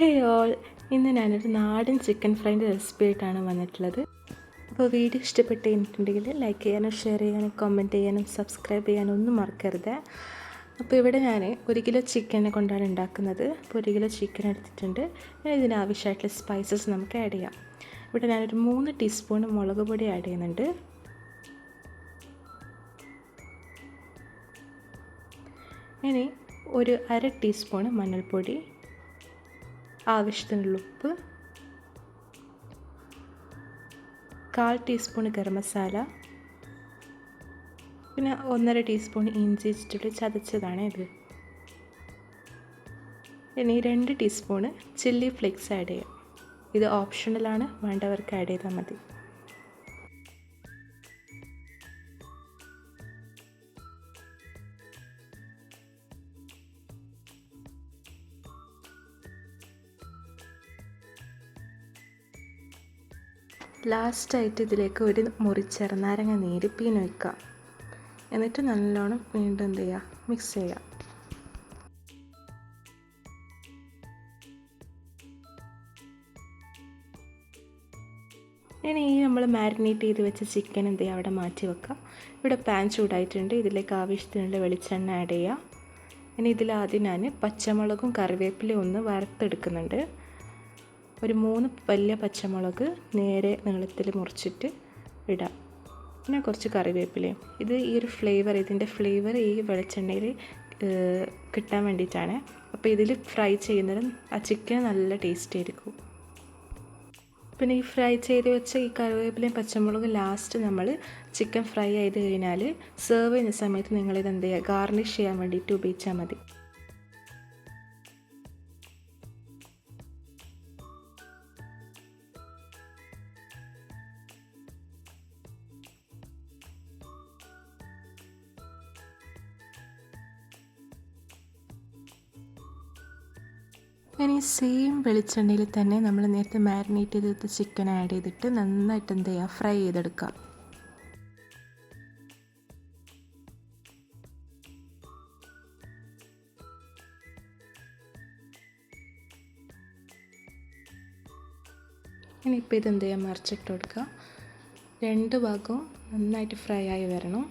ഹേ all, ഇന്ന് ഞാനൊരു നാടൻ ചിക്കൻ ഫ്രൈൻ്റെ റെസിപ്പി ആയിട്ടാണ് വന്നിട്ടുള്ളത്. അപ്പോൾ വീഡിയോ ഇഷ്ടപ്പെട്ടിട്ടുണ്ടെങ്കിൽ ലൈക്ക് ചെയ്യാനും ഷെയർ ചെയ്യാനും കമൻറ്റ് ചെയ്യാനും സബ്സ്ക്രൈബ് ചെയ്യാനും ഒന്നും മറക്കരുത്. അപ്പോൾ ഇവിടെ ഞാൻ 1 കിലോ ചിക്കനെ കൊണ്ടാണ് ഉണ്ടാക്കുന്നത്. അപ്പോൾ 1 കിലോ ചിക്കൻ എടുത്തിട്ടുണ്ട്. ഇതിനാവശ്യമായിട്ടുള്ള സ്പൈസസ് നമുക്ക് ആഡ് ചെയ്യാം. ഇവിടെ ഞാനൊരു 3 ടീസ്പൂൺ മുളക് പൊടി ആഡ് ചെയ്യുന്നുണ്ട്. ഇനി ഒരു 1/2 ടീസ്പൂൺ മഞ്ഞൾപ്പൊടി, ആവശ്യത്തിനുള്ള ഉപ്പ്, 1/4 ടീസ്പൂൺ ഗരം മസാല, പിന്നെ 1.5 ടീസ്പൂൺ ഇഞ്ചി വെച്ചിട്ട് ചതച്ചതാണ് ഇത്. ഇനി 2 ടീസ്പൂൺ ചില്ലി ഫ്ലേക്സ് ആഡ് ചെയ്യാം. ഇത് ഓപ്ഷണലാണ്, വേണ്ടവർക്ക് ആഡ് ചെയ്താൽ മതി. ലാസ്റ്റായിട്ട് ഇതിലേക്ക് ഒരു മുറി ചെറുനാരങ്ങ നീര് പിഴിഞ്ഞൊഴിക്കുക. എന്നിട്ട് നല്ലോണം വീണ്ടും എന്ത് ചെയ്യുക, മിക്സ് ചെയ്യുക. ഇനി നമ്മൾ മാരിനേറ്റ് ചെയ്ത് വെച്ച ചിക്കൻ എന്ത് ചെയ്യുക, അവിടെ മാറ്റി വെക്കുക. ഇവിടെ പാൻ ചൂടായിട്ടുണ്ട്. ഇതിലേക്ക് ആവശ്യത്തിനുള്ള വെളിച്ചെണ്ണ ആഡ് ചെയ്യുക. ഇനി ഇതിലാദ്യം ഞാൻ പച്ചമുളകും കറിവേപ്പിലയും ഒന്ന് വറുത്തെടുക്കുന്നുണ്ട്. ഒരു 3 വലിയ പച്ചമുളക് നേരെ നീളത്തിൽ മുറിച്ചിട്ട് ഇടാം. പിന്നെ കുറച്ച് കറിവേപ്പിലയും. ഇത് ഈ ഒരു ഇതിൻ്റെ ഫ്ലേവർ ഈ വെളിച്ചെണ്ണയിൽ കിട്ടാൻ വേണ്ടിയിട്ടാണ്. അപ്പോൾ ഇതിൽ ഫ്രൈ ചെയ്യുന്നതും ആ ചിക്കൻ നല്ല ടേസ്റ്റ് ആയിരിക്കും. പിന്നെ ഈ ഫ്രൈ ചെയ്ത് വെച്ച ഈ കറിവേപ്പിലയും പച്ചമുളകും ലാസ്റ്റ് നമ്മൾ ചിക്കൻ ഫ്രൈ ചെയ്ത് കഴിഞ്ഞാൽ സെർവ് ചെയ്യുന്ന സമയത്ത് നിങ്ങളിത് എന്ത് ചെയ്യുക, ഗാർണിഷ് ചെയ്യാൻ വേണ്ടിയിട്ട് ഉപയോഗിച്ചാൽ മതി. ഇനി സെയിം വെളിച്ചെണ്ണയിൽ തന്നെ നമ്മൾ നേരത്തെ മാരിനേറ്റ് ചെയ്തെടുത്ത ചിക്കൻ ആഡ് ചെയ്തിട്ട് നന്നായിട്ട് എന്ത് ചെയ്യുക, ഫ്രൈ ചെയ്തെടുക്കുക. ഇനിയിപ്പോൾ ഇതെന്ത് ചെയ്യുക, മറിച്ചിട്ട് കൊടുക്കുക. 2 ഭാഗവും നന്നായിട്ട് ഫ്രൈ ആയി വരണം.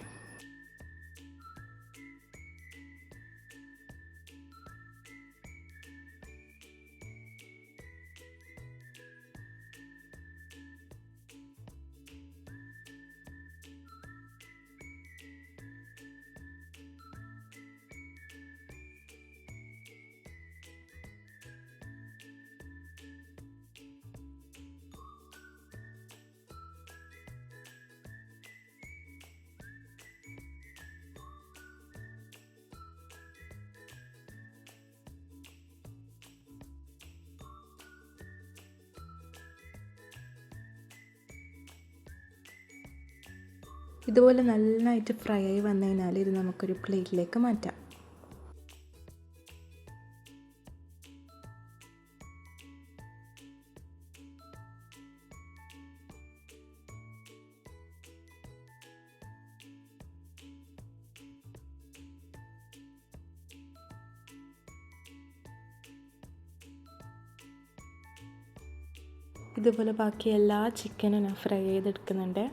ഇതുപോലെ നന്നായിട്ട് ഫ്രൈ ആയി വന്നു കഴിഞ്ഞാൽ ഇത് നമുക്കൊരു പ്ലേറ്റിലേക്ക് മാറ്റാം. ഇതുപോലെ ബാക്കി എല്ലാ ചിക്കനും ഞാൻ ഫ്രൈ ചെയ്തെടുക്കുന്നുണ്ട്.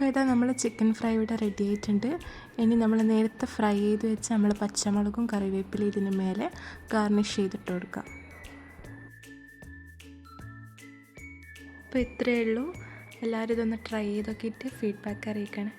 അപ്പോൾ ഇതാ നമ്മൾ ചിക്കൻ ഫ്രൈ ഇവിടെ റെഡി ആയിട്ടുണ്ട്. ഇനി നമ്മൾ നേരത്തെ ഫ്രൈ ചെയ്ത് വെച്ച് നമ്മൾ പച്ചമുളകും കറിവേപ്പിലയും ഇതിന് മേലെ ഗാർണിഷ് ചെയ്തിട്ട് കൊടുക്കാം. അപ്പോൾ ഇത്രയേ ഉള്ളൂ. എല്ലാവരും ഇതൊന്ന് ട്രൈ ചെയ്തൊക്കെ ഫീഡ്ബാക്ക് അറിയിക്കണേ.